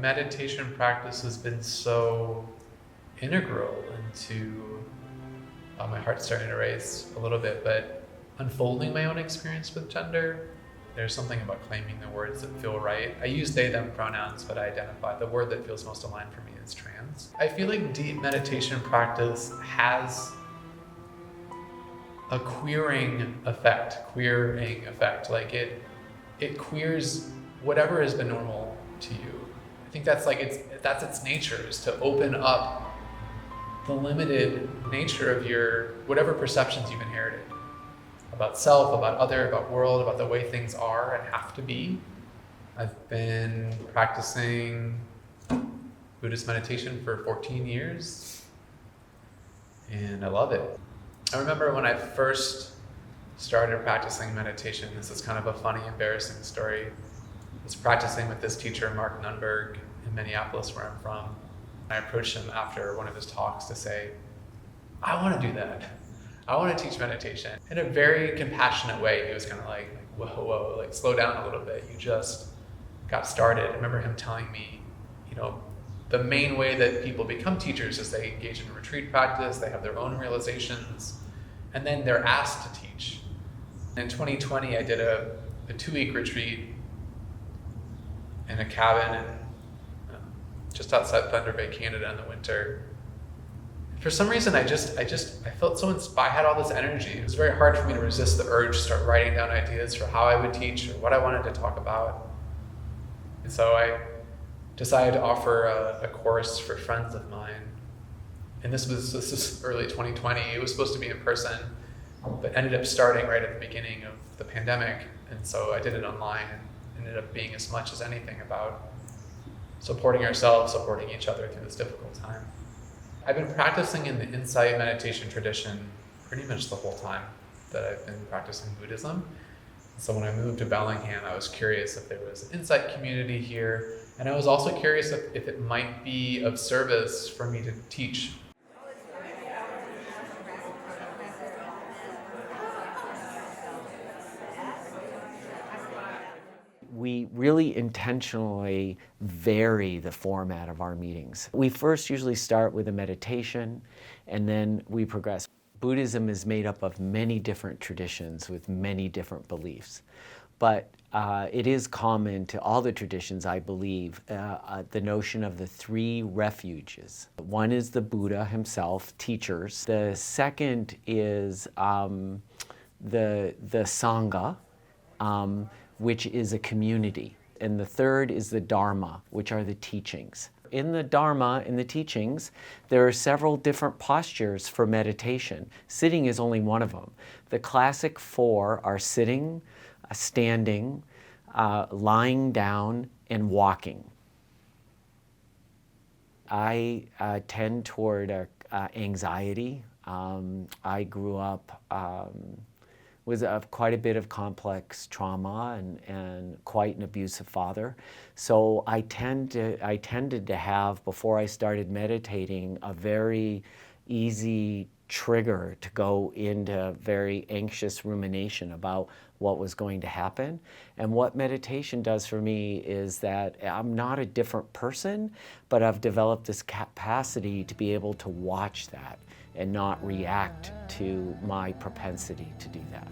meditation practice has been so integral into, my heart's starting to race a little bit, but unfolding my own experience with gender. There's something about claiming the words that feel right. I use they, them pronouns, but I identify the word that feels most aligned for me is trans. I feel like deep meditation practice has a queering effect. Like it queers whatever has been normal to you. I think that's its nature, is to open up the limited nature of your whatever perceptions you've inherited about self, about other, about world, about the way things are and have to be. I've been practicing Buddhist meditation for 14 years, and I love it. I remember when I first started practicing meditation, this is kind of a funny, embarrassing story. I was practicing with this teacher, Mark Nunberg, in Minneapolis, where I'm from. I approached him after one of his talks to say, I want to do that. I want to teach meditation. In a very compassionate way, he was kind of like, whoa, like slow down a little bit. You just got started. I remember him telling me, the main way that people become teachers is they engage in a retreat practice, they have their own realizations, and then they're asked to teach. In 2020, I did a 2-week retreat in a cabin in, just outside Thunder Bay, Canada in the winter. For some reason, I felt so inspired. I had all this energy. It was very hard for me to resist the urge to start writing down ideas for how I would teach or what I wanted to talk about. And so I decided to offer a course for friends of mine. And this is early 2020. It was supposed to be in person, but ended up starting right at the beginning of the pandemic. And so I did it online, and ended up being as much as anything about supporting ourselves, supporting each other through this difficult time. I've been practicing in the Insight meditation tradition pretty much the whole time that I've been practicing Buddhism. So when I moved to Bellingham, I was curious if there was an Insight community here, and I was also curious if it might be of service for me to teach. We really intentionally vary the format of our meetings. We first usually start with a meditation, and then we progress. Buddhism is made up of many different traditions with many different beliefs. But it is common to all the traditions, I believe, the notion of the 3 refuges. One is the Buddha himself, teachers. The second is the sangha, which is a community. And the third is the Dharma, which are the teachings. In the Dharma, in the teachings, there are several different postures for meditation. Sitting is only one of them. The classic 4 are sitting, standing, lying down, and walking. I tend toward anxiety. I grew up with quite a bit of complex trauma and quite an abusive father. So I tended to have, before I started meditating, a very easy trigger to go into very anxious rumination about what was going to happen. And what meditation does for me is that I'm not a different person, but I've developed this capacity to be able to watch that and not react to my propensity to do that.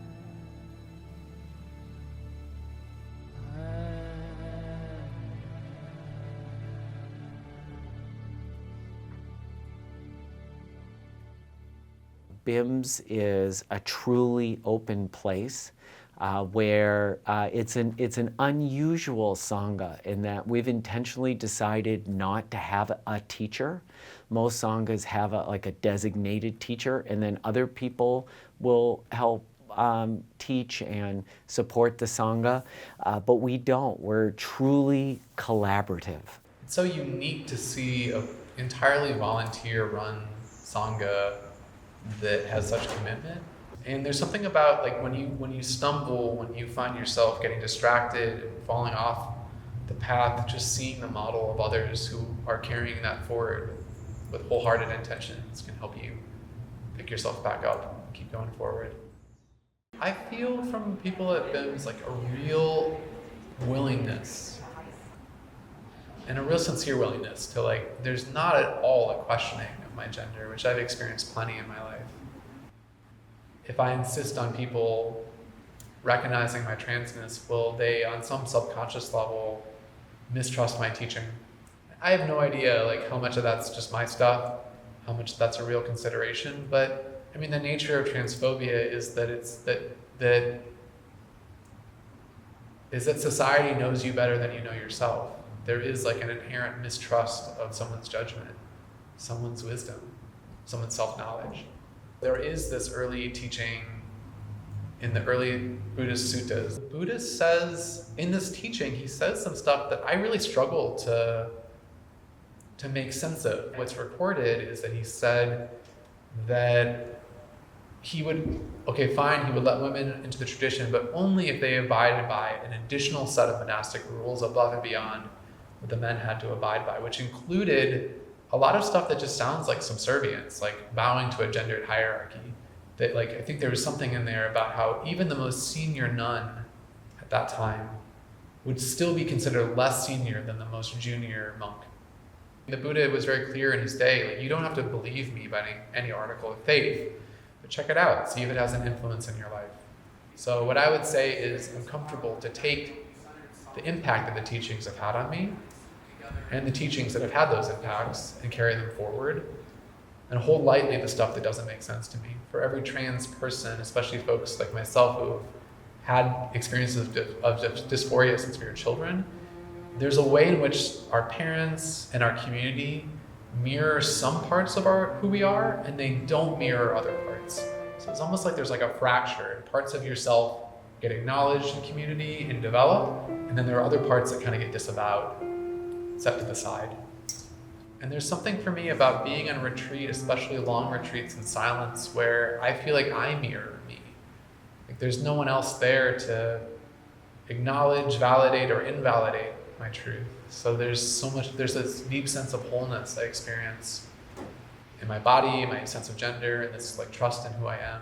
BIMS is a truly open place where it's an unusual sangha in that we've intentionally decided not to have a teacher. Most sanghas have a designated teacher, and then other people will help teach and support the sangha, but we don't. We're truly collaborative. It's so unique to see an entirely volunteer-run sangha that has such commitment. And there's something about when you stumble, when you find yourself getting distracted and falling off the path, just seeing the model of others who are carrying that forward with wholehearted intentions can help you pick yourself back up and keep going forward. I feel from people at BIMS a real willingness and a real sincere willingness to like, there's not at all a questioning of my gender, which I've experienced plenty in my life. If I insist on people recognizing my transness, will they, on some subconscious level, mistrust my teaching? I have no idea like how much of that's just my stuff, how much that's a real consideration, but I mean the nature of transphobia is that society knows you better than you know yourself. There is like an inherent mistrust of someone's judgment, someone's wisdom, someone's self-knowledge. There is this early teaching in the early Buddhist suttas. The Buddhist says, in this teaching, he says some stuff that I really struggle to make sense of. What's recorded is that he said that he would, okay, fine, he would let women into the tradition, but only if they abided by an additional set of monastic rules above and beyond what the men had to abide by, which included a lot of stuff that just sounds like subservience, like bowing to a gendered hierarchy. That, like, I think there was something in there about how even the most senior nun at that time would still be considered less senior than the most junior monk. The Buddha was very clear in his day, like, you don't have to believe me by any article of faith, but check it out, see if it has an influence in your life. So what I would say is I'm comfortable to take the impact that the teachings have had on me and the teachings that have had those impacts and carry them forward and hold lightly the stuff that doesn't make sense to me. For every trans person, especially folks like myself who have had experiences of dysphoria since we were children, there's a way in which our parents and our community mirror some parts of who we are, and they don't mirror other parts. So it's almost like there's like a fracture, and parts of yourself get acknowledged in community and develop, and then there are other parts that kind of get disavowed, set to the side. And there's something for me about being on retreat, especially long retreats in silence, where I feel like I mirror me. Like there's no one else there to acknowledge, validate, or invalidate my truth. So there's this deep sense of wholeness I experience in my body, my sense of gender, and this like trust in who I am.